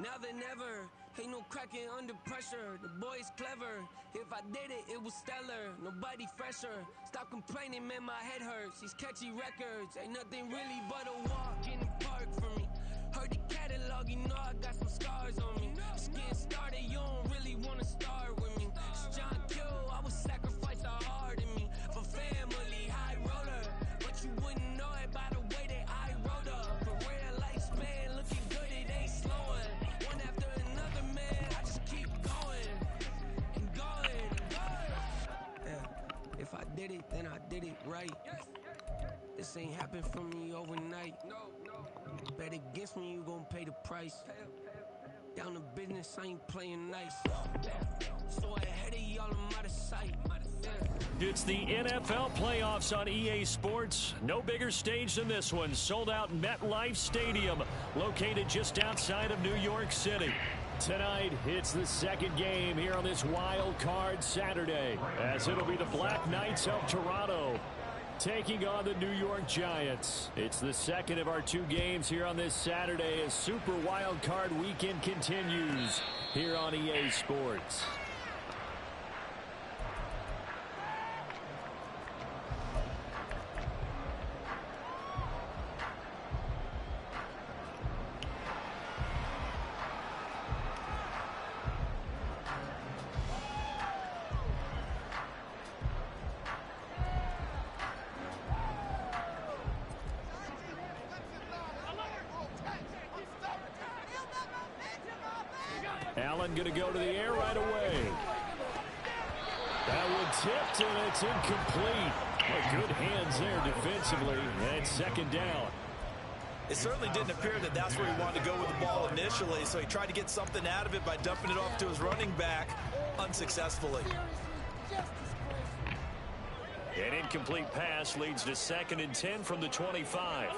Now than never, ain't no cracking under pressure. The boy's clever. If I did it, it was stellar. Nobody fresher. Stop complaining, man, my head hurts. These catchy records, ain't nothing really but a walk in the park for me. Heard the catalog, you know I got some scars on me. Just getting started, you don't really wanna start with me. It's John Q, I would sacrifice a heart in me. For family, high roller. But you wouldn't know it by the way that I wrote up. Career lifespan, looking good, it ain't slowing. One after another, man, I just keep going. And going, and going. Yeah, if I did it, then I did it right. This ain't happened for me overnight. Bet against me, you gon' pay the price. Down to business, I ain't playing nice. So ahead of y'all, I'm out of sight. It's the NFL playoffs on EA Sports. No bigger stage than this one. Sold out MetLife Stadium, located just outside of New York City. Tonight, it's the second game here on this wild card Saturday, as it'll be the Black Knights of Toronto taking on the New York Giants. It's the second of our two games here on this Saturday as Super Wild Card Weekend continues here on EA Sports. Allen going to go to the air right away. That one tipped, and it's incomplete. Well, good hands there defensively, and second down. It certainly didn't appear that that's where he wanted to go with the ball initially, so he tried to get something out of it by dumping it off to his running back unsuccessfully. An incomplete pass leads to 2nd and 10 from the 25.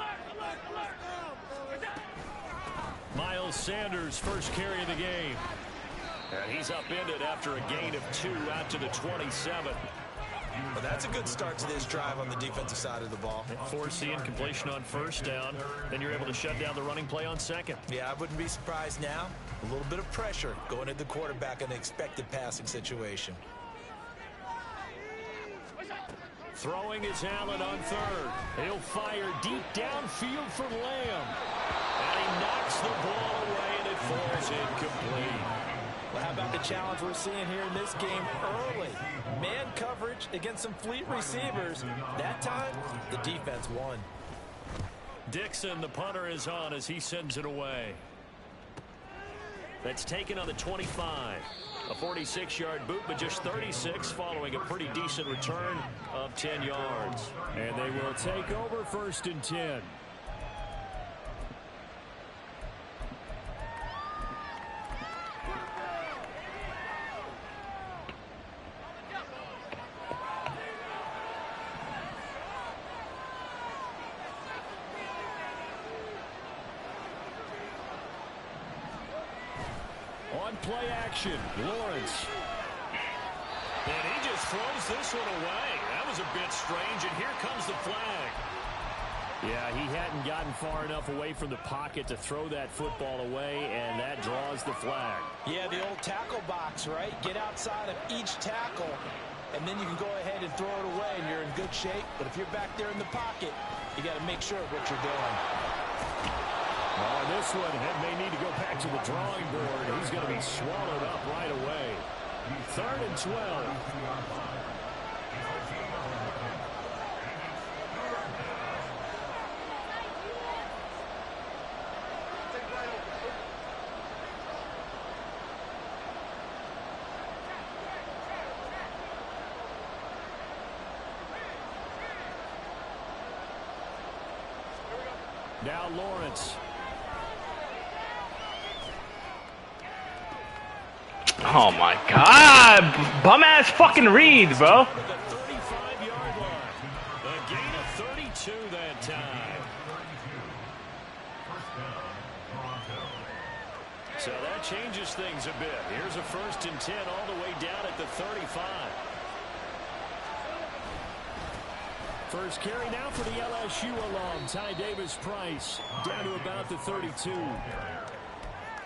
Miles Sanders, first carry of the game. And he's upended after a gain of 2 out to the 27. Well, that's a good start to this drive on the defensive side of the ball. Force the incompletion on first down. Then you're able to shut down the running play on second. Yeah, I wouldn't be surprised now. A little bit of pressure going at the quarterback in an expected passing situation. Throwing is Allen on third. He'll fire deep downfield for Lamb. And he knocks the ball away, and it falls incomplete. Well, how about the challenge we're seeing here in this game early? Man coverage against some fleet receivers. That time, the defense won. Dixon, the punter, is on as he sends it away. That's taken on the 25. A 46-yard boot, but just 36 following a pretty decent return of 10 yards. And they will take over 1st and 10. On play action, Lawrence. And he just throws this one away. That was a bit strange, and here comes the flag. Yeah, he hadn't gotten far enough away from the pocket to throw that football away, and that draws the flag. Yeah, the old tackle box, right? Get outside of each tackle, and then you can go ahead and throw it away, and you're in good shape. But if you're back there in the pocket, you got to make sure of what you're doing. Oh, this one may need to go back to the drawing board. He's going to be swallowed up right away. 3rd and 12. Now Lawrence. Oh my God! Bum-ass fucking reads, bro. The 35-yard line. A gain of 32 that time. So that changes things a bit. Here's a 1st and 10 all the way down at the 35. First carry now for the LSU alum, Ty Davis-Price, down to about the 32.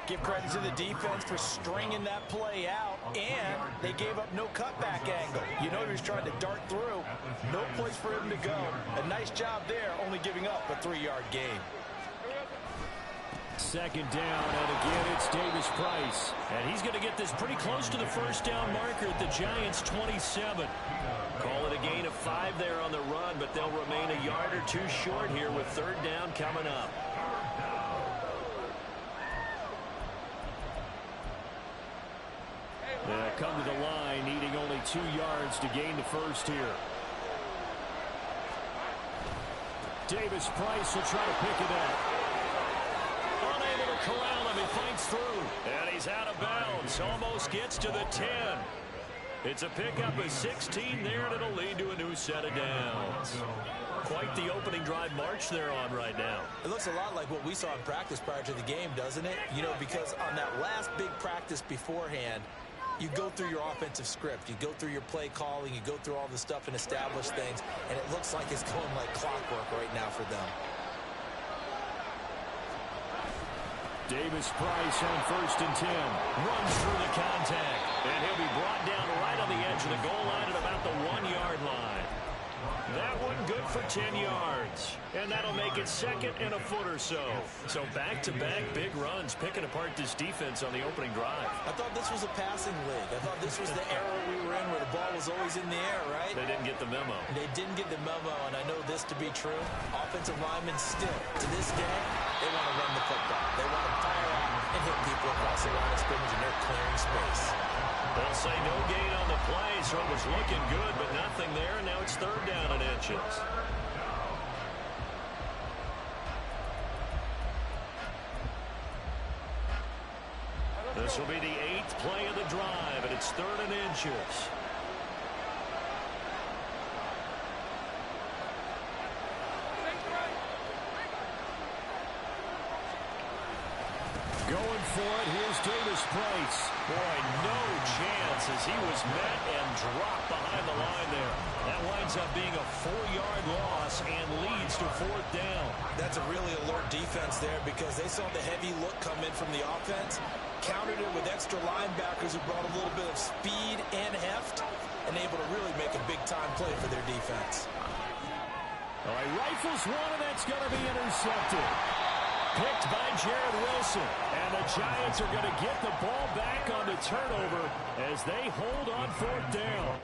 Give credit to the defense for stringing that play out, and they gave up no cutback angle. You know he was trying to dart through. No place for him to go. A nice job there, only giving up a 3-yard gain. Second down, and again it's Davis Price. And he's going to get this pretty close to the first down marker at the Giants' 27. Call it a gain of 5 there on the run, but they'll remain a yard or two short here with third down coming up. They'll come to the line, needing only 2 yards to gain the first here. Davis Price will try to pick it up. Unable to corral him, he fights through. And he's out of bounds, almost gets to the 10. It's a pickup of 16 there, and it'll lead to a new set of downs. Quite the opening drive march they're on right now. It looks a lot like what we saw in practice prior to the game, doesn't it? You know, because on that last big practice beforehand, you go through your offensive script, you go through your play calling, you go through all the stuff and establish things, and it looks like it's going like clockwork right now for them. Davis Price on 1st and 10. Runs through the contact. And he'll be brought down right on the edge of the goal line at about the 1-yard line. That one good for 10 yards. And that'll make it second and a foot or so. So back-to-back big runs, picking apart this defense on the opening drive. I thought this was a passing league. I thought this was the era we were in where the ball was always in the air, right? They didn't get the memo. They didn't get the memo, and I know this to be true. Offensive linemen still, to this day, they want to run the football. They want to fire out and hit people across the line of scrimmage, and they're clearing space. They'll say no gain on the play, so it was looking good, but nothing there. Now it's third down and inches. This will be the 8th play of the drive, and it's third and inches. Going for it, here's Davis Price. Boy, no chance as he was met and dropped behind the line there. That winds up being a 4-yard loss and leads to 4th down. That's a really alert defense there because they saw the heavy look come in from the offense, countered it with extra linebackers who brought a little bit of speed and heft, and able to really make a big-time play for their defense. All right, rifles one, and that's going to be intercepted. Picked by Jared Wilson. And the Giants are going to get the ball back on the turnover as they hold on 4th down.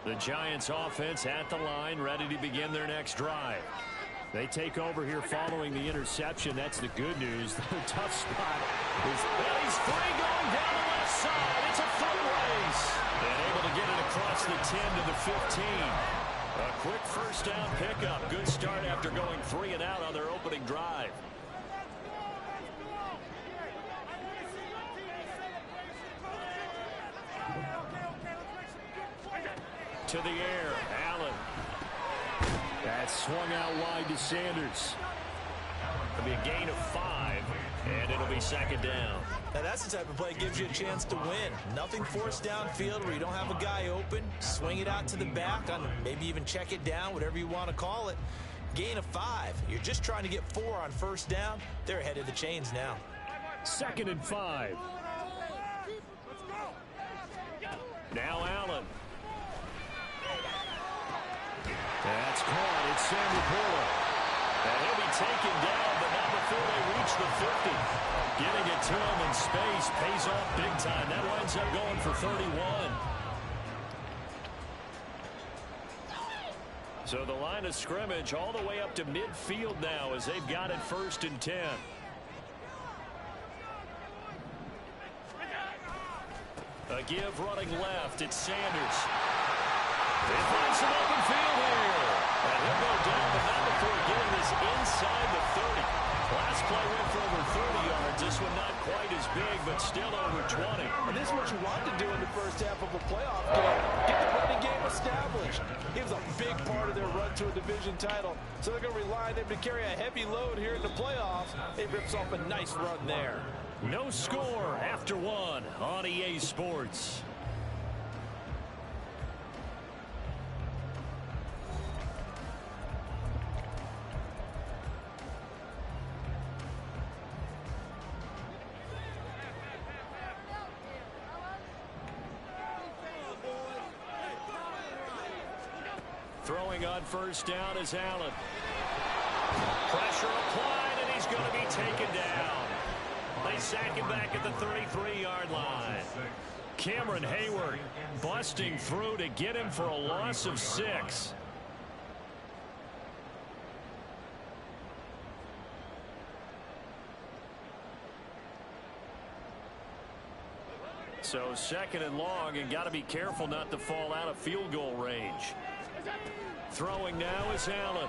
The Giants offense at the line, ready to begin their next drive. They take over here following the interception. That's the good news. The tough spot is he's free going down the left side. It's a foot race. And able to get it across the 10 to the 15. A quick first down pickup. Good start after going 3 and out on their opening drive. To the air, Allen. That's swung out wide to Sanders. It'll be a gain of 5, and it'll be second down. Now that's the type of play that gives you a chance to win. Nothing forced downfield where you don't have a guy open. Swing it out to the back, on maybe even check it down, whatever you want to call it. Gain of 5. You're just trying to get 4 on first down. They're ahead of the chains now. 2nd and 5. Now Allen. That's caught. It's Sam Laporta. And he'll be taken down, but not before they reach the 50. Getting it to him in space pays off big time. That winds up going for 31. So the line of scrimmage all the way up to midfield now as they've got it 1st and 10. A give running left. It's Sanders. They find some open field here. And he'll go down, but not before getting this inside the 30. Last play went for over 30 yards. This one not quite as big, but still over 20. And this is what you want to do in the first half of a playoff game. Get the running game established. established. He was a big part of their run to a division title, so they're going to rely on him to carry a heavy load here in the playoffs. He rips off a nice run there. No score after one on EA Sports. Throwing on first down is Allen. Pressure applied, and he's going to be taken down. They sack him back at the 33-yard line. Cameron Hayward busting through to get him for a loss of 6. So second and long, and got to be careful not to fall out of field goal range. Throwing now is Allen.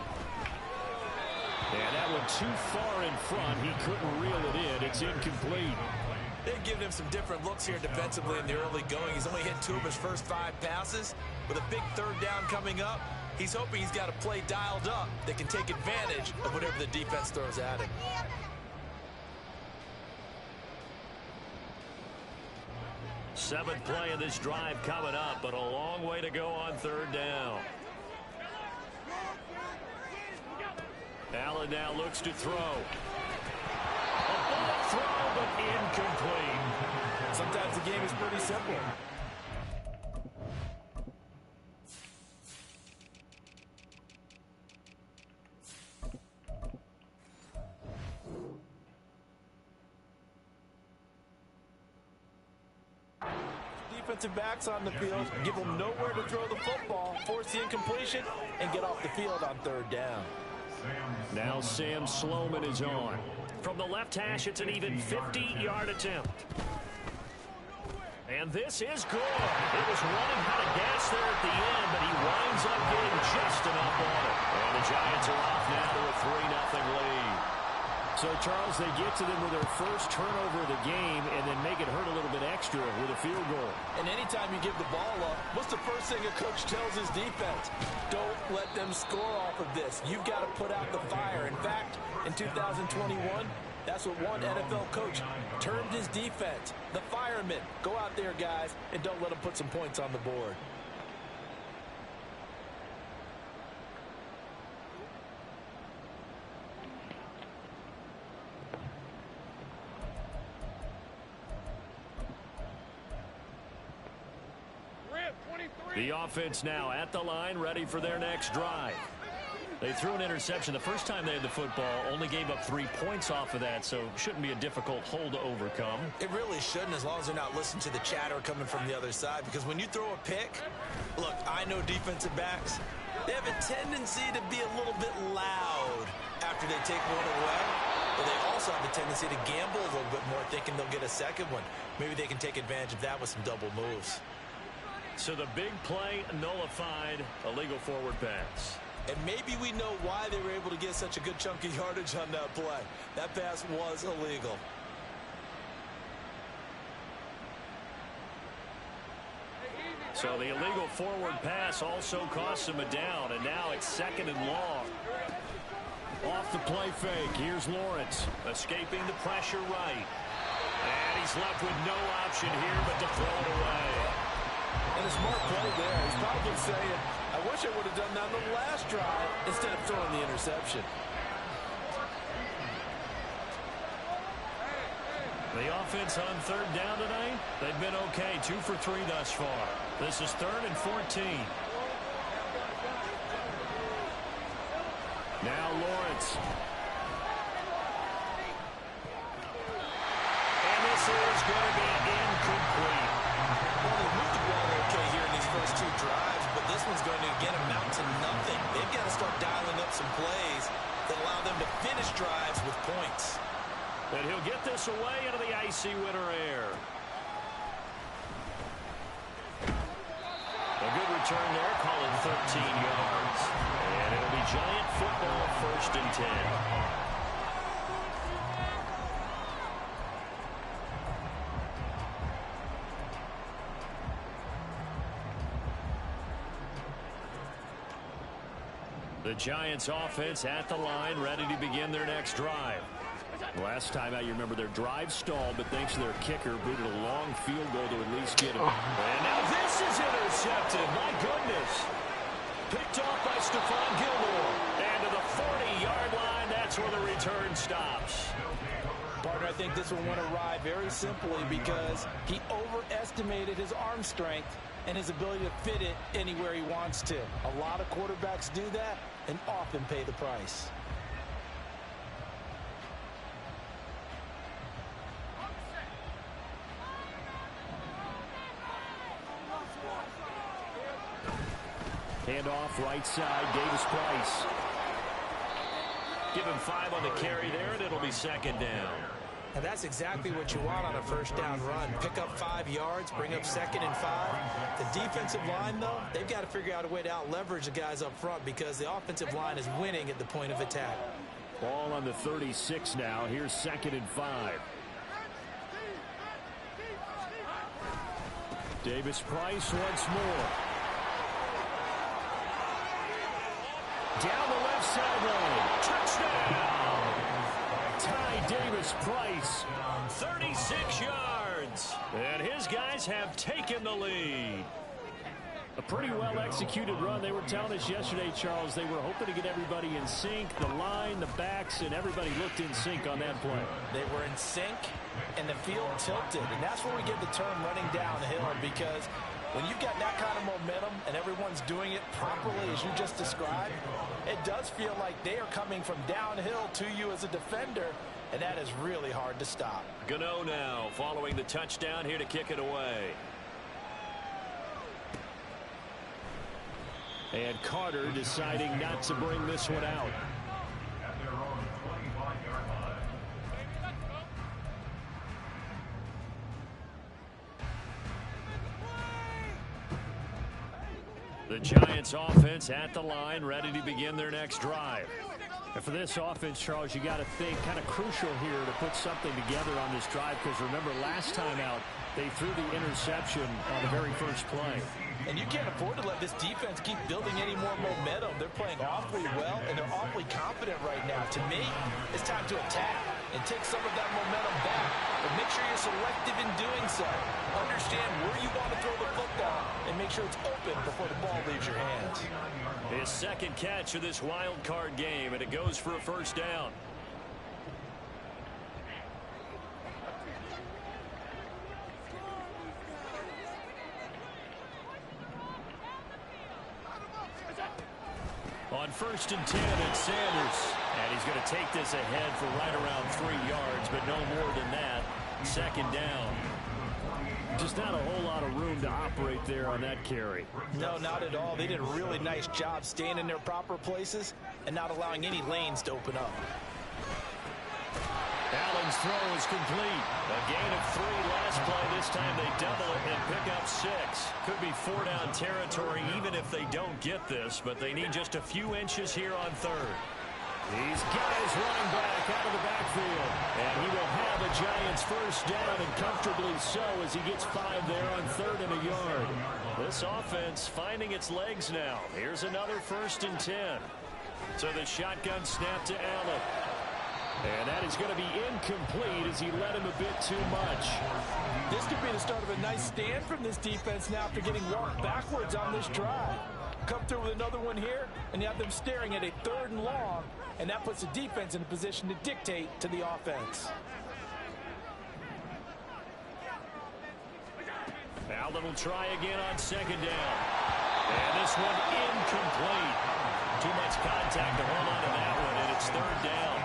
And that one too far in front. He couldn't reel it in. It's incomplete. They've given him some different looks here defensively in the early going. He's only hit 2 of his first 5 passes. With a big third down coming up, he's hoping he's got a play dialed up that can take advantage of whatever the defense throws at him. Seventh play of this drive coming up, but a long way to go on third down. Allen now looks to throw. A ball throw, but incomplete. Sometimes the game is pretty simple. Defensive backs on the field, give them nowhere to throw the football, force the incompletion, and get off the field on third down. Now Sam Sloman is on. From the left hash, it's an even 50-yard attempt. And this is good. It was running out of gas there at the end, but he winds up getting just enough on it. And the Giants are off now to a 3-0 lead. So, Charles, they get to them with their first turnover of the game and then make it hurt a little bit extra with a field goal. And anytime you give the ball up, what's the first thing a coach tells his defense? Don't let them score off of this. You've got to put out the fire. In fact, in 2021, that's what one NFL coach termed his defense. The firemen. Go out there, guys, and don't let them put some points on the board. The offense now at the line, ready for their next drive. They threw an interception the first time they had the football, only gave up 3 points off of that, so shouldn't be a difficult hole to overcome. It really shouldn't, as long as they're not listening to the chatter coming from the other side, because when you throw a pick, look, I know defensive backs, they have a tendency to be a little bit loud after they take one away, but they also have a tendency to gamble a little bit more, thinking they'll get a second one. Maybe they can take advantage of that with some double moves. So the big play nullified, a legal forward pass. And maybe we know why they were able to get such a good chunk of yardage on that play. That pass was illegal. So the illegal forward pass also costs him a down, and now it's second and long. Off the play fake, here's Lawrence, escaping the pressure right. And he's left with no option here but to throw it away. And a smart play there. He's probably saying, I wish I would have done that on the last drive instead of throwing the interception. The offense on third down tonight, they've been okay. 2 for 3 thus far. This is 3rd and 14. Now Lawrence. And this is going to be incomplete. Well, they moved the ball okay here in these first 2 drives, but this one's going to again amount to nothing. They've got to start dialing up some plays that allow them to finish drives with points. And he'll get this away into the icy winter air. A good return there, call it 13 yards. And it'll be Giant football, 1st and 10. The Giants offense at the line, ready to begin their next drive. Last time out, you remember their drive stalled, but thanks to their kicker, booted a long field goal to at least get it. And now this is intercepted. My goodness. Picked off by Stephon Gilmore. And to the 40-yard line, that's where the return stops. Partner, I think this one went awry very simply because he overestimated his arm strength and his ability to fit it anywhere he wants to. A lot of quarterbacks do that and often pay the price. Handoff right side, Davis-Price. Give him 5 on the carry there, and it'll be second down. And that's exactly what you want on a first down run. Pick up 5 yards, bring up 2nd and 5. The defensive line, though, they've got to figure out a way to out-leverage the guys up front because the offensive line is winning at the point of attack. Ball on the 36 now. Here's 2nd and 5. Davis-Price once more. Down the left sideline. Touchdown! Ty Davis-Price, 36 yards. And his guys have taken the lead. A pretty well-executed run. They were telling us yesterday, Charles, they were hoping to get everybody in sync. The line, the backs, and everybody looked in sync on that play. They were in sync, and the field tilted. And that's where we get the term running downhill, because when you've got that kind of momentum and everyone's doing it properly as you just described, it does feel like they are coming from downhill to you as a defender, and that is really hard to stop. Gano now following the touchdown here to kick it away. And Carter deciding not to bring this one out. The Giants offense at the line, ready to begin their next drive. And for this offense, Charles, you got to think kind of crucial here to put something together on this drive, because remember last time out they threw the interception on the very first play. And you can't afford to let this defense keep building any more momentum. They're playing awfully well, and they're awfully confident right now. To me, it's time to attack and take some of that momentum back. But make sure you're selective in doing so. Understand where you want to throw the football and make sure it's open before the ball leaves your hands. His second catch of this wild card game, and it goes for a first down. On 1st and 10, it's Sanders. And he's going to take this ahead for right around 3 yards, but no more than that. Second down. Just not a whole lot of room to operate there on that carry. No, not at all. They did a really nice job staying in their proper places and not allowing any lanes to open up. Allen's throw is complete. A gain of 3 last play. This time they double it and pick up 6. Could be 4-down territory even if they don't get this, but they need just a few inches here on 3rd. He's got his running back out of the backfield. And he will have a Giants first down, and comfortably so, as he gets 5 there on 3rd and a yard. This offense finding its legs now. Here's another 1st and 10. So the shotgun snap to Allen. And that is going to be incomplete as he led him a bit too much. This could be the start of a nice stand from this defense now after getting walked backwards on this drive. Come through with another one here, and you have them staring at a 3rd and long, and that puts the defense in a position to dictate to the offense. Allen will try again on 2nd down. And this one incomplete. Too much contact to hold on to that one, and it's 3rd down.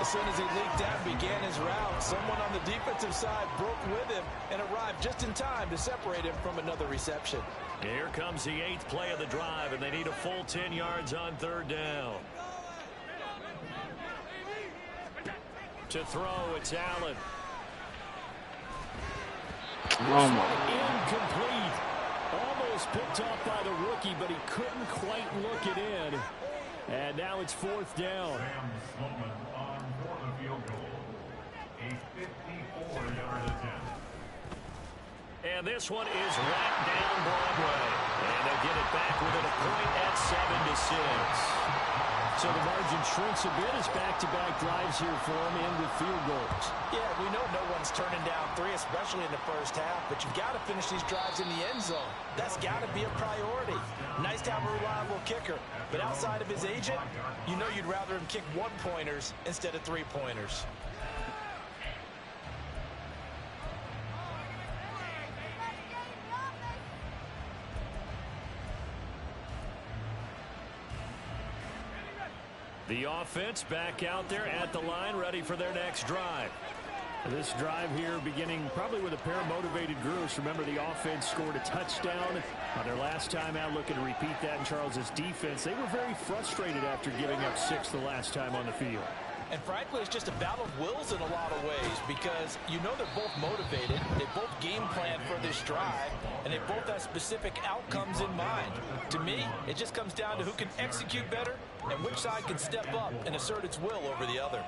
As soon as he leaked out and began his route, someone on the defensive side broke with him and arrived just in time to separate him from another reception. Here comes the 8th play of the drive, and they need a full 10 yards on 3rd down. To throw, it's Allen. Incomplete. Almost picked off by the rookie, but he couldn't quite look it in. And now it's 4th down. And this one is right down Broadway. And they'll get it back within a point at 7-6. So the margin shrinks a bit as back-to-back drives here for him and with field goals. Yeah, we know no one's turning down 3, especially in the first half, but you've got to finish these drives in the end zone. That's got to be a priority. Nice to have a reliable kicker, but outside of his agent, you know you'd rather him kick 1-pointers instead of 3-pointers. The offense back out there at the line, ready for their next drive. This drive here beginning probably with a pair of motivated groups. Remember, the offense scored a touchdown on their last time out, looking to repeat that in Charles's defense. They were very frustrated after giving up 6 the last time on the field. And frankly, it's just a battle of wills in a lot of ways because you know they're both motivated, they both game plan for this drive, and they both have specific outcomes in mind. To me, it just comes down to who can execute better and which side can step up and assert its will over the other.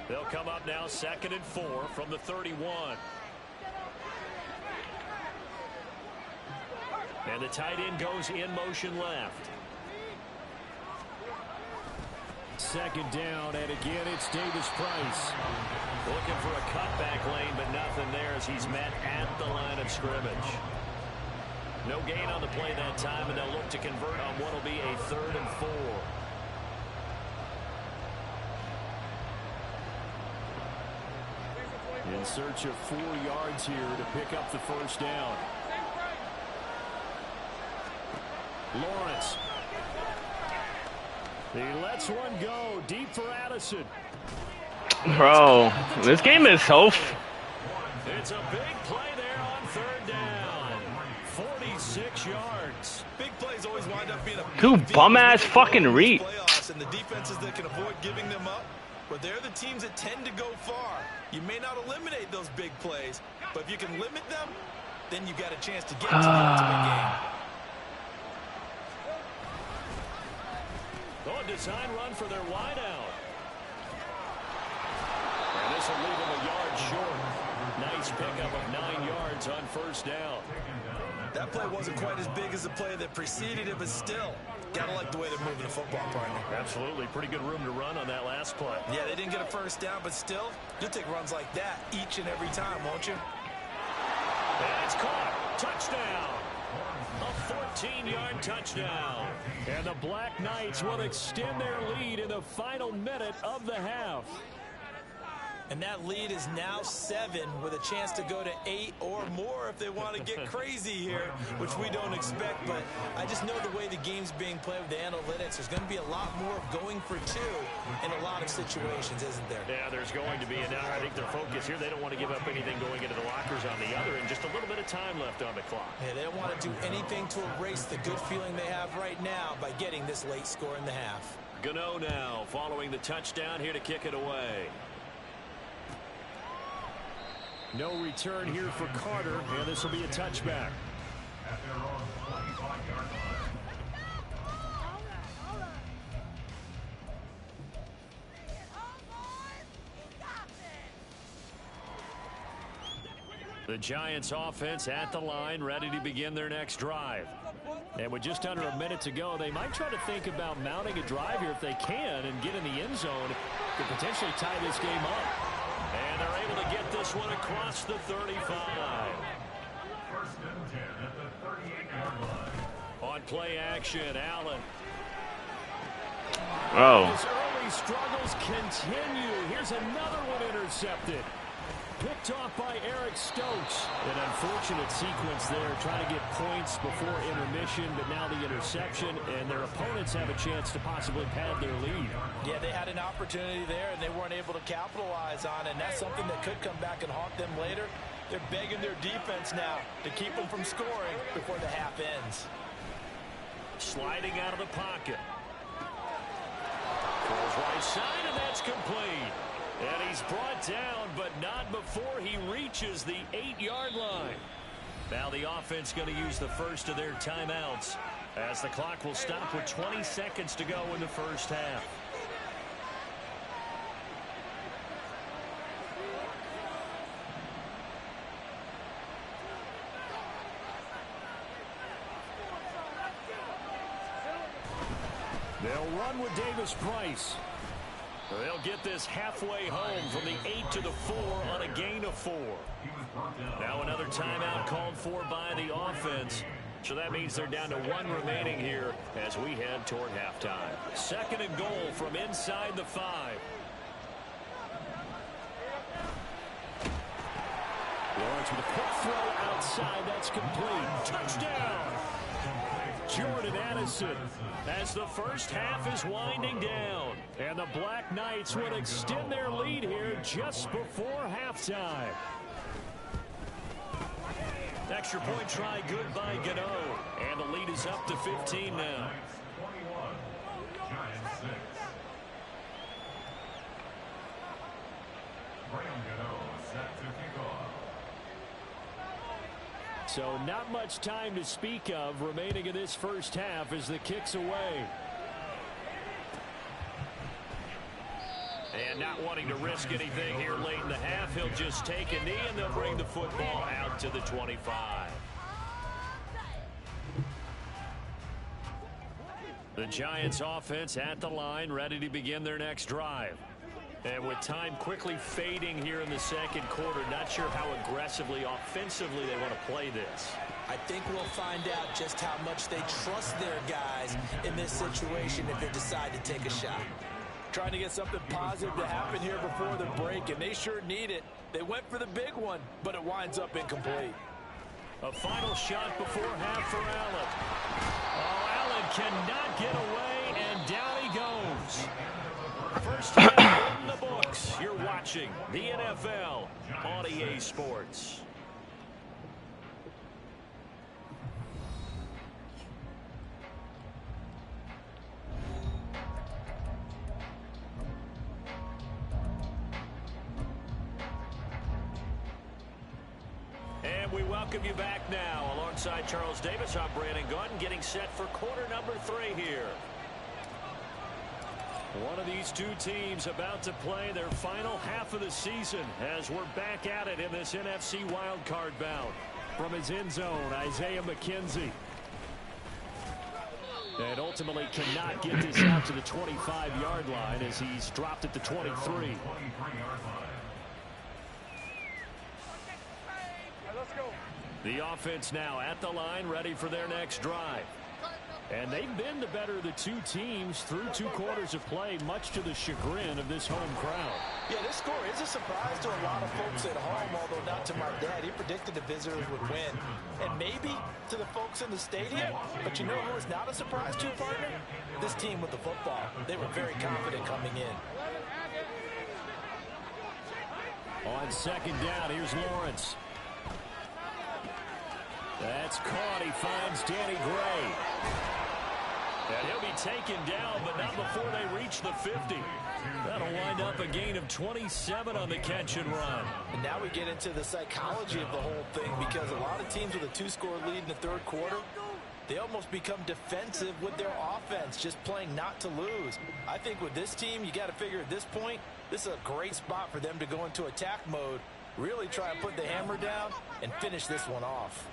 They'll come up now 2nd and 4 from the 31. And the tight end goes in motion left. 2nd down, and again it's Davis Price. Looking for a cutback lane, but nothing there as he's met at the line of scrimmage. No gain on the play that time, and they'll look to convert on what will be a 3rd and 4. In search of 4 yards here to pick up the 1st down. Lawrence. He lets one go deep for Addison. Bro, this game is so... It's a big play there on 3rd down. 46 yards. Big plays always wind up being a Two bum-ass fucking reads. And the defenses that can avoid giving them up, but they're the teams that tend to go far. You may not eliminate those big plays, but if you can limit them, then you got a chance to get to the ultimate game. Oh, design run for their wideout. And this will leave them a yard short. Nice pickup of 9 yards on 1st down. That play wasn't quite as big as the play that preceded it, but still, gotta like the way they're moving the football, partner. Absolutely. Pretty good room to run on that last play. Yeah, they didn't get a 1st down, but still, you'll take runs like that each and every time, won't you? And it's caught. Touchdown. A 14-yard touchdown. And the Black Knights will extend their lead in the final minute of the half. And that lead is now 7 with a chance to go to 8 or more if they want to get crazy here, which we don't expect. But I just know the way the game's being played with the analytics, there's going to be a lot more of going for 2 in a lot of situations, isn't there? Yeah, there's going to be. And now I think their focus here, they don't want to give up anything going into the lockers on the other, and just a little bit of time left on the clock. Yeah, they don't want to do anything to erase the good feeling they have right now by getting this late score in the half. Gano now following the touchdown here to kick it away. No return here for Carter, and this will be a touchback. The Giants offense at the line, ready to begin their next drive. And with just under a minute to go, they might try to think about mounting a drive here if they can and get in the end zone to potentially tie this game up. And they're able to get this one across the 35. On play action, Allen. Oh. His early struggles continue. Here's another one intercepted. Picked off by Eric Stokes. An unfortunate sequence there, trying to get points before intermission, but now the interception, and their opponents have a chance to possibly pad their lead. Yeah, they had an opportunity there, and they weren't able to capitalize on it, and that's something that could come back and haunt them later. They're begging their defense now to keep them from scoring before the half ends. Sliding out of the pocket. Throws right side, and that's complete. And he's brought down, but not before he reaches the 8-yard line. Now the offense going to use the first of their timeouts as the clock will stop with 20 seconds to go in the first half. They'll run with Davis Price. They'll get this halfway home from the 8 to the 4 on a gain of 4. Now another timeout called for by the offense. So that means they're down to 1 remaining here as we head toward halftime. 2nd and goal from inside the 5. Lawrence with a quick throw outside. That's complete. Touchdown! Jordan Addison as the first half is winding down. And the Black Knights would extend their lead here just before halftime. Extra point try good by Gano. And the lead is up to 15 now. So not much time to speak of remaining in this first half as the kick's away. And not wanting to risk anything here late in the half, he'll just take a knee and they'll bring the football out to the 25. The Giants offense at the line, ready to begin their next drive. And with time quickly fading here in the second quarter, not sure how aggressively, offensively they want to play this. I think we'll find out just how much they trust their guys in this situation if they decide to take a shot. Trying to get something positive to happen here before the break, and they sure need it. They went for the big one, but it winds up incomplete. A final shot before half for Allen. Oh, Allen cannot get away, and down he goes. First half in the books. You're watching the NFL on EA Sports. And we welcome you back now. Alongside Charles Davis, I'm Brandon Gordon, getting set for quarter number 3 here. One of these two teams about to play their final half of the season as we're back at it in this NFC wildcard bout. From his end zone, Isaiah McKenzie. And ultimately cannot get this out to the 25-yard line as he's dropped at the 23. The offense now at the line, ready for their next drive. And they've been the better of the two teams through 2 quarters of play, much to the chagrin of this home crowd. Yeah, this score is a surprise to a lot of folks at home, although not to my dad. He predicted the visitors would win. And maybe to the folks in the stadium. But you know who is not a surprise to, partner? This team with the football. They were very confident coming in. On second down, here's Lawrence. That's caught. He finds Danny Gray. And he'll be taken down, but not before they reach the 50. That'll wind up a gain of 27 on the catch and run. And now we get into the psychology of the whole thing, because a lot of teams with a 2-score lead in the third quarter, they almost become defensive with their offense, just playing not to lose. I think with this team, you got to figure at this point, this is a great spot for them to go into attack mode, really try and put the hammer down and finish this one off.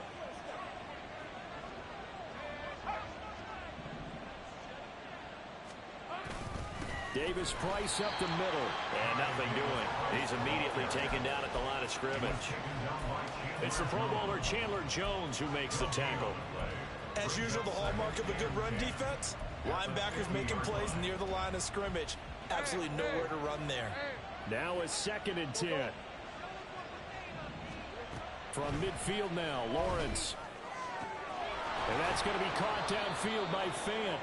Davis Price up the middle. And nothing doing. He's immediately taken down at the line of scrimmage. It's the Pro Bowler Chandler Jones who makes the tackle. As usual, the hallmark of a good run defense, linebackers making plays near the line of scrimmage. Absolutely nowhere to run there. Now a 2nd and 10. From midfield now, Lawrence. And that's going to be caught downfield by Fant.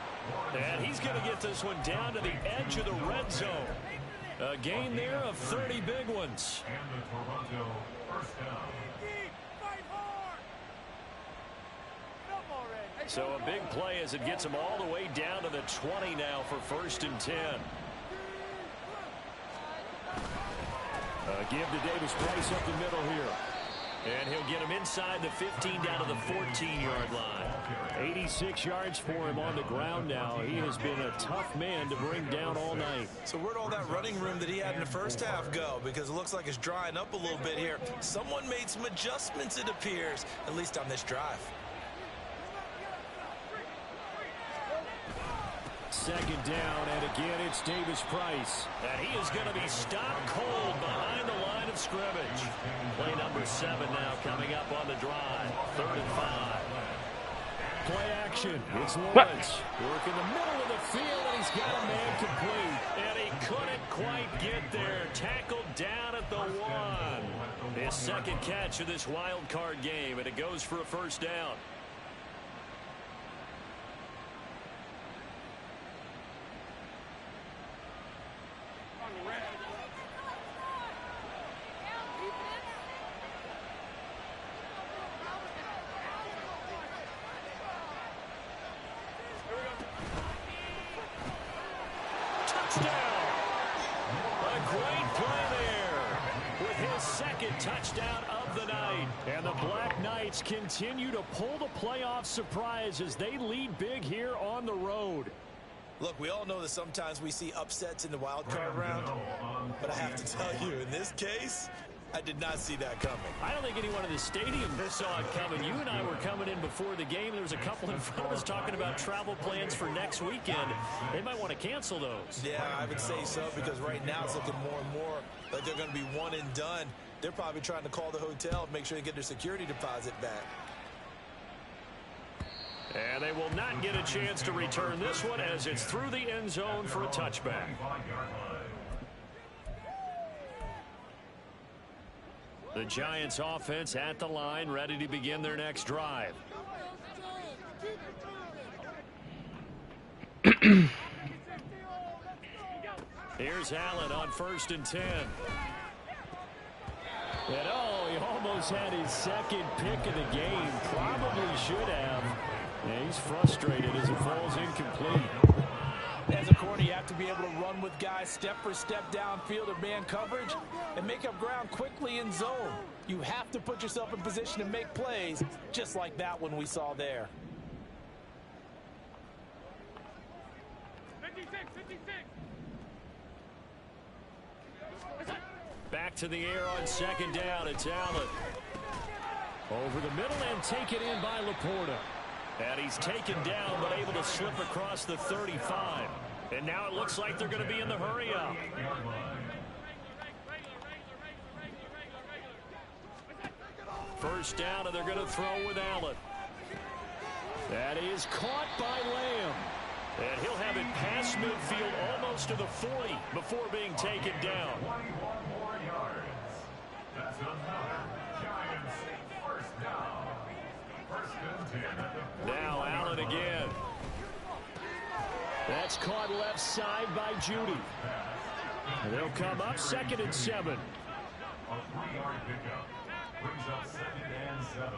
And he's going to get this one down to the edge of the red zone. A gain there of 30 big ones. So a big play as it gets him all the way down to the 20 now for 1st and 10. Give to Davis Price up the middle here. And he'll get him inside the 15 down to the 14-yard line. 86 yards for him on the ground now. He has been a tough man to bring down all night. So where'd all that running room that he had in the first half go? Because it looks like it's drying up a little bit here. Someone made some adjustments, it appears, at least on this drive. second down, and again it's Davis Price. And he is going to be stopped cold behind the line of scrimmage. Play number 7 now coming up on the drive. 3rd and 5. Play action. It's Lawrence. Work in the middle of the field, and he's got a man complete. And he couldn't quite get there. Tackled down at the 1. His second catch of this wild card game, and it goes for a first down. Touchdown of the night. And the Black Knights continue to pull the playoff surprise as they lead big here on the road. Look, we all know that sometimes we see upsets in the wild card round, but I have to tell you, in this case, I did not see that coming. I don't think anyone in the stadium saw it coming. You and I were coming in before the game. There was a couple in front of us talking about travel plans for next weekend. They might want to cancel those. Yeah, I would say so, because right now it's looking more and more like they're going to be one and done. They're probably trying to call the hotel and make sure they get their security deposit back. And they will not get a chance to return this one as it's through the end zone for a touchback. The Giants offense at the line, ready to begin their next drive. Here's Allen on 1st and 10. And oh, he almost had his second pick of the game. Probably should have. And he's frustrated as it falls incomplete. As a corner, you have to be able to run with guys step for step downfield or man coverage and make up ground quickly in zone. You have to put yourself in position to make plays, just like that one we saw there. 56. Back to the air on 2nd down. It's Allen. Over the middle and taken in by Laporta. And he's taken down but able to slip across the 35. And now it looks like they're going to be in the hurry up. First down, and they're going to throw with Allen. That is caught by Lamb. And he'll have it past midfield almost to the 40 before being taken down. That's another Giants first down. First and 10. Now Allen again. That's caught left side by Judy. And they'll come up 2nd and 7. A 3-yard pickup brings up 2nd and 7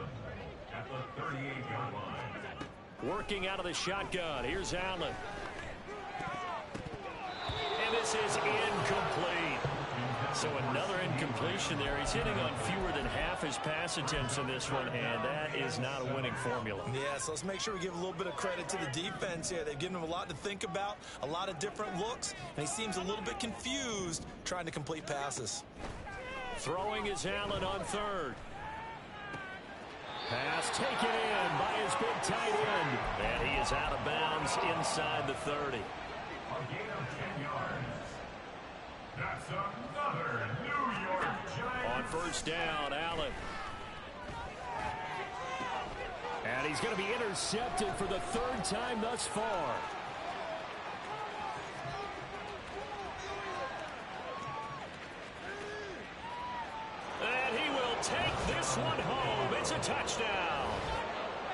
at the 38-yard line. Working out of the shotgun. Here's Allen. And this is incomplete. So another incompletion there. He's hitting on fewer than half his pass attempts in this one, and that is not a winning formula. Yeah, so let's make sure we give a little bit of credit to the defense here. They've given him a lot to think about, a lot of different looks, and he seems a little bit confused trying to complete passes. Throwing is Allen on 3rd. Pass taken in by his big tight end. And he is out of bounds inside the 30. A gain of 10 yards. That's another New York Giants. On 1st down, Allen. And he's going to be intercepted for the 3rd time thus far. And he will take this one home. It's a touchdown.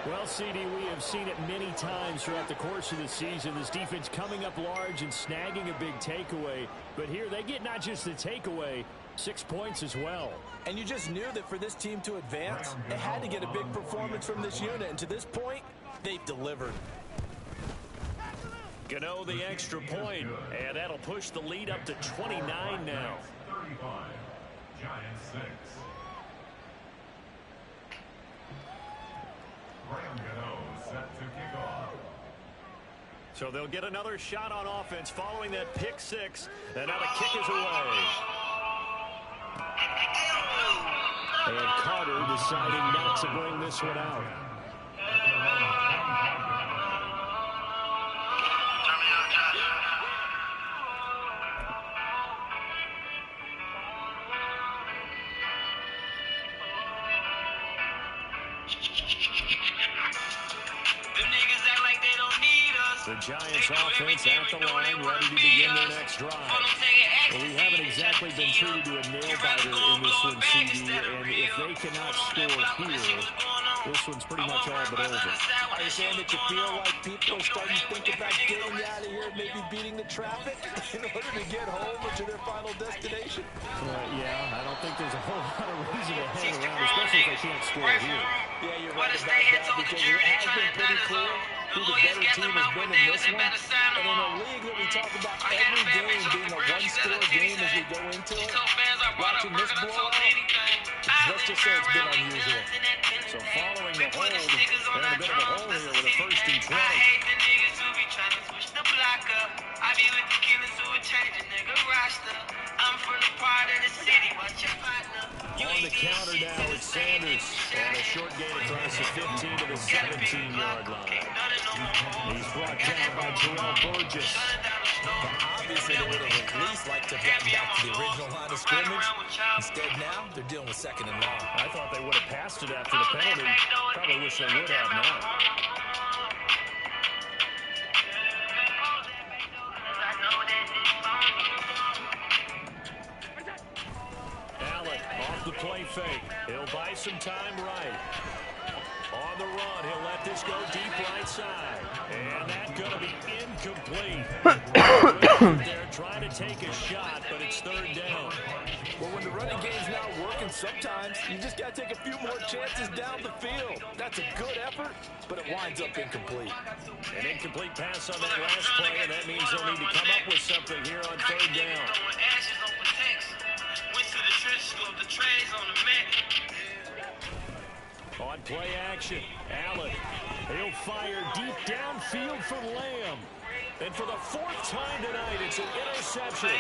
Well, CD, we have seen it many times throughout the course of the season. This defense coming up large and snagging a big takeaway. But here they get not just the takeaway, 6 points as well. And you just knew that for this team to advance, it had to get a big performance from this unit. And to this point, they've delivered. Gano the extra point, and that'll push the lead up to 29 now. 35. Giants 6. Gano set to kick off. So they'll get another shot on offense following that pick 6, and now the kick is away. And Carter deciding not to bring this one out. Turn me on, Josh. The Giants offense at the line, ready to begin their next drive. Well, we haven't exactly been treated to a nail-biter in this one, CD, and if they cannot score here, this one's pretty much all but over. Are you saying that you feel like people are starting to think about getting out of here, maybe beating the traffic in order to get home or to their final destination? Yeah, I don't think there's a whole lot of reason to hang around, especially if they can't score here. Yeah, you're right about that, because it has been pretty clear who the better team has been in this one. And in a league that we talk about every game being a one-score game as we go into it, watching this blowout, let's just say it's been unusual. So following the hold, they're in a bit of a hole here with a 1st and 20. On the counter now, it's Sanders on a short gain across the 15 to the 17-yard line. He's brought down by Terrell Burgess. Obviously, they would have at least liked to have gotten back to the original line of scrimmage. Instead, now they're dealing with 2nd and long. I thought they would have passed it after the penalty. Probably wish they would have now. Off the play fake. He'll buy some time right. On the run, he'll let this go deep right side. And that's going to be incomplete. They're trying to take a shot, but it's 3rd down. Well, when the running game's not working, sometimes you just got to take a few more chances down the field. That's a good effort, but it winds up incomplete. An incomplete pass on that last play, and that means they'll need to come up with something here on 3rd down. On play action, Allen, he'll fire deep downfield for Lamb. And for the 4th time tonight, it's an interception.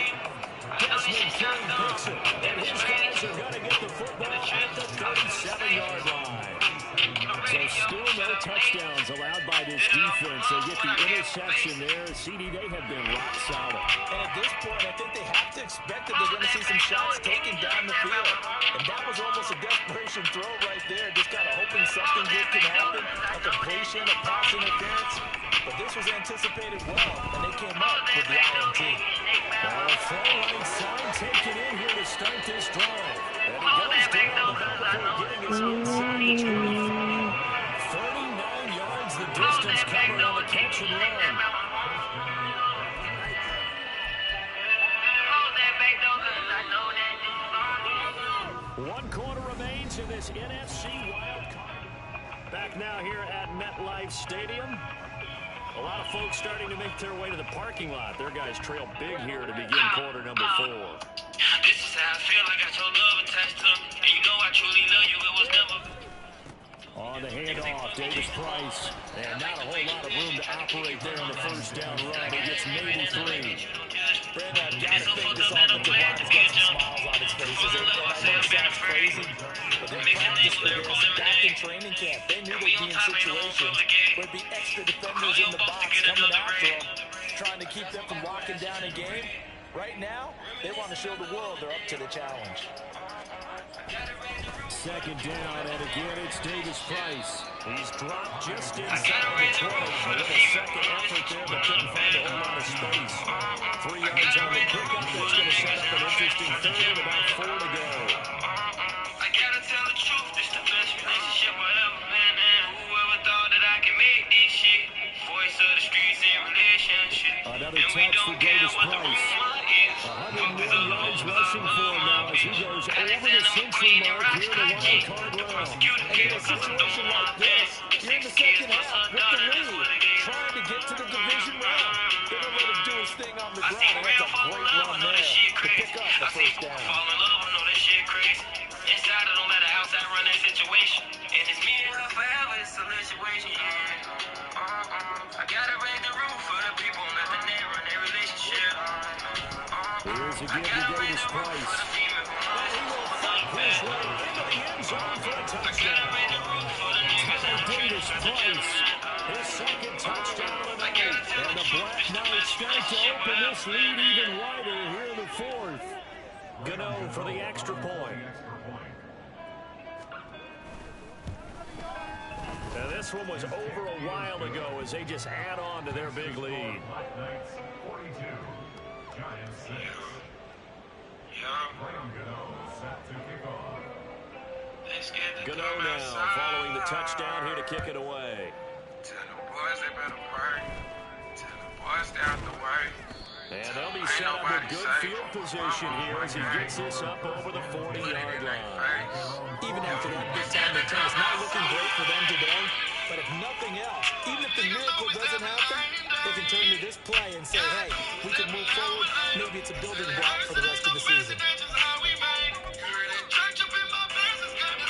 Desmond King picks it, and his guys are going to get the football at the 37-yard line. So still no touchdowns allowed by this defense. They get the interception there. CD, they have been rock solid. And at this point, I think they have to expect that they're going to see some shots taken down the field. And that was almost a desperation throw right there. Just kind of hoping something good can happen. A completion, a pass interference. But this was anticipated well, and they came up with the INT. Well, a throw right side taken in here to start this drive. And he goes down before getting his inside the 25. 39 yards the distance covered on the catch and run. One quarter remains in this NFC wild card. Back now here at MetLife Stadium. A lot of folks starting to make their way to the parking lot. Their guys trail big here to begin quarter number 4. This is how I feel. I got your love attached to me. And you know I truly love you. It was never... On the handoff, Davis Price. And not a whole lot of room to operate there on the 1st down run. He gets maybe 3. Brandon, I've got to think this offensive line's got some smiles on its faces. I know it sounds crazy, but they practiced for this back in training camp. They knew they'd be in situations where there'd be extra defenders in the box coming after them, trying to keep them from locking down a game. Right now, they want to show the world they're up to the challenge. 2nd down, and again it's Davis Price. He's dropped just inside the 20. A little second effort there, but couldn't find a whole lot of space. 3 yards on the pickup. That's going to set up an interesting 3rd, about 4 to go. I gotta tell the truth, this the best relationship I ever been in. Whoever thought that I could make this shit? Voice of the streets in relationship. Another touch for Davis Price. 101 yards rushing for him now as he goes over the century mark here in the wild card round. And in a situation like this, you're in the 2nd half with the lead, trying to get to the division round. They're going to let him do his thing on the ground, and that's a great run there to pick up the 1st down. Fall in love, I know that shit crazy. Inside, it don't matter outside, run that situation. And it's me and her forever, it's a situation, yeah. I gotta raise the roof for the people, not the name, run their relationship. Here's a give to Davis Price. And he will fight his way into the end zone for a touchdown. Davis Price, his 2nd touchdown of the night. And the Black Knights start to open this lead even wider here in the 4th. Gano for the extra point. Now, this one was over a while ago as they just add on to their big lead. Black Knights 42, Giants 6. Graham Gano set to kick off. Gano now following the touchdown here to kick it away. Tell the boys they better pray. Tell the boys stay out the way. And they'll be set up with good field position here as he gets this up over the 40-yard line. Even after that big-time return, it's not looking great for them today. But if nothing else, even if the miracle doesn't happen, they can turn to this play and say, hey, we can move forward. Maybe it's a building block for the rest of the season.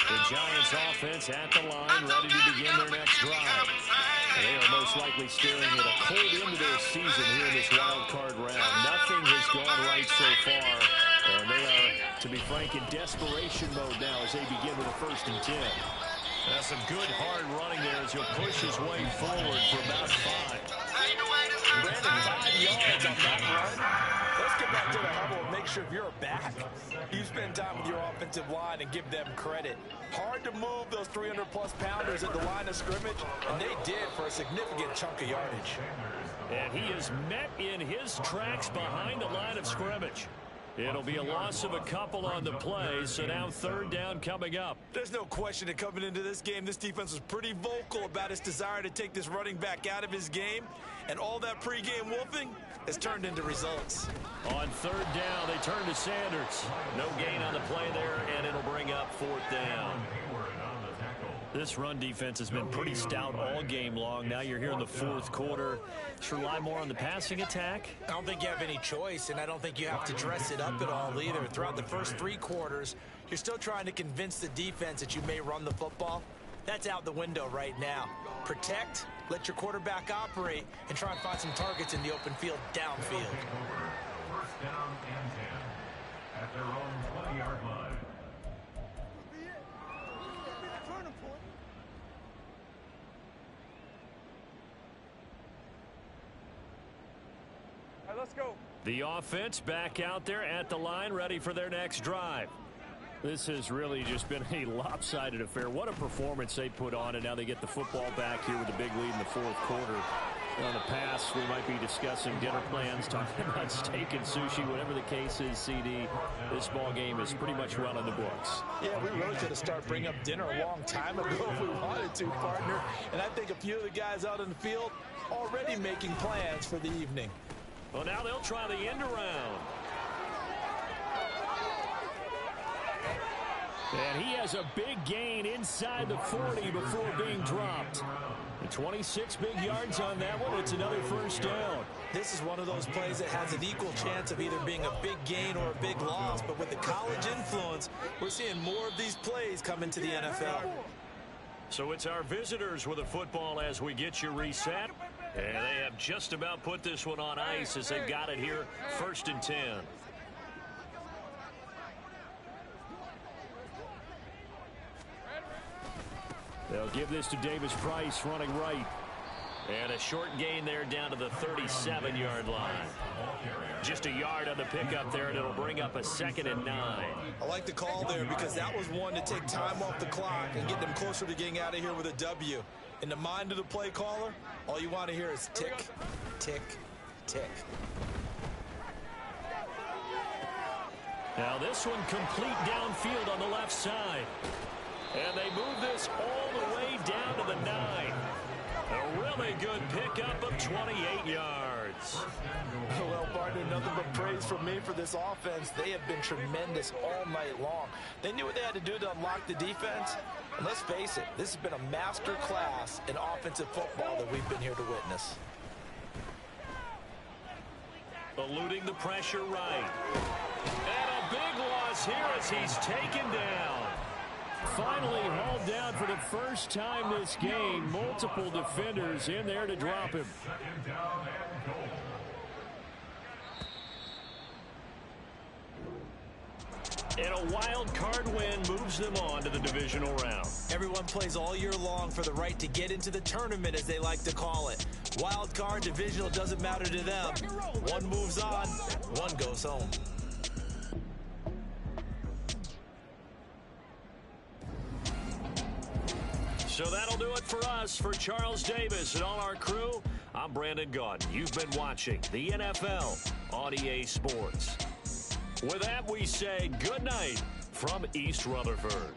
The Giants offense at the line, ready to begin their next drive. They are most likely staring at a cold end to their season here in this wild card round. Nothing has gone right so far, and they are, to be frank, in desperation mode now as they begin with a 1st and 10. That's some good hard running there as he'll push his way forward for about 5. Brandon, 5 yards on that run. Let's get back to the huddle and make sure if you're a back, you spend time with your offensive line and give them credit. Hard to move those 300-plus pounders at the line of scrimmage, and they did for a significant chunk of yardage. And he is met in his tracks behind the line of scrimmage. It'll be a loss of a couple on the play, so now 3rd down coming up. There's no question that coming into this game, this defense was pretty vocal about its desire to take this running back out of his game, and all that pregame wolfing has turned into results. On 3rd down, they turn to Sanders. No gain on the play there, and it'll bring up 4th down. This run defense has been pretty stout all game long. Now you're here in the 4th quarter. Should rely more on the passing attack? I don't think you have any choice, and I don't think you have to dress it up at all either. Throughout the first 3 quarters, you're still trying to convince the defense that you may run the football. That's out the window right now. Protect, let your quarterback operate, and try and find some targets in the open field downfield. 1st down and 10 at their own 20-yard line. Let's go. The offense back out there at the line, ready for their next drive. This has really just been a lopsided affair. What a performance they put on, and now they get the football back here with a big lead in the 4th quarter. On the pass, we might be discussing dinner plans, talking about steak and sushi, whatever the case is, CD. This ball game is pretty much well in the books. Yeah, we really should have started bringing up dinner a long time ago if we wanted to, partner. And I think a few of the guys out in the field already making plans for the evening. Well, now they'll try the end around. And he has a big gain inside the 40 before being dropped. And 26 big yards on that one. It's another 1st down. This is one of those plays that has an equal chance of either being a big gain or a big loss. But with the college influence, we're seeing more of these plays come into the NFL. So it's our visitors with the football as we get you reset. And they have just about put this one on ice as they've got it here, 1st and 10. They'll give this to Davis Price running right. And a short gain there down to the 37-yard line. Just a yard on the pickup there, and it'll bring up a 2nd and 9. I like the call there because that was one to take time off the clock and get them closer to getting out of here with a W. In the mind of the play caller, all you want to hear is tick, tick, tick. Now this one complete downfield on the left side. And they move this all the way down to the 9. A really good pickup of 28 yards. Well, partner, nothing but praise from me for this offense. They have been tremendous all night long. They knew what they had to do to unlock the defense. And let's face it, this has been a master class in offensive football that we've been here to witness. Eluding the pressure right. And a big loss here as he's taken down. Finally hauled down for the first time this game. Multiple defenders in there to drop him. 2nd down and goal. And a wild card win moves them on to the divisional round. Everyone plays all year long for the right to get into the tournament, as they like to call it. Wild card, divisional, doesn't matter to them. One moves on, one goes home. So that'll do it for us. For Charles Davis and all our crew, I'm Brandon Gaudin. You've been watching the NFL on EA Sports. With that, we say good night from East Rutherford.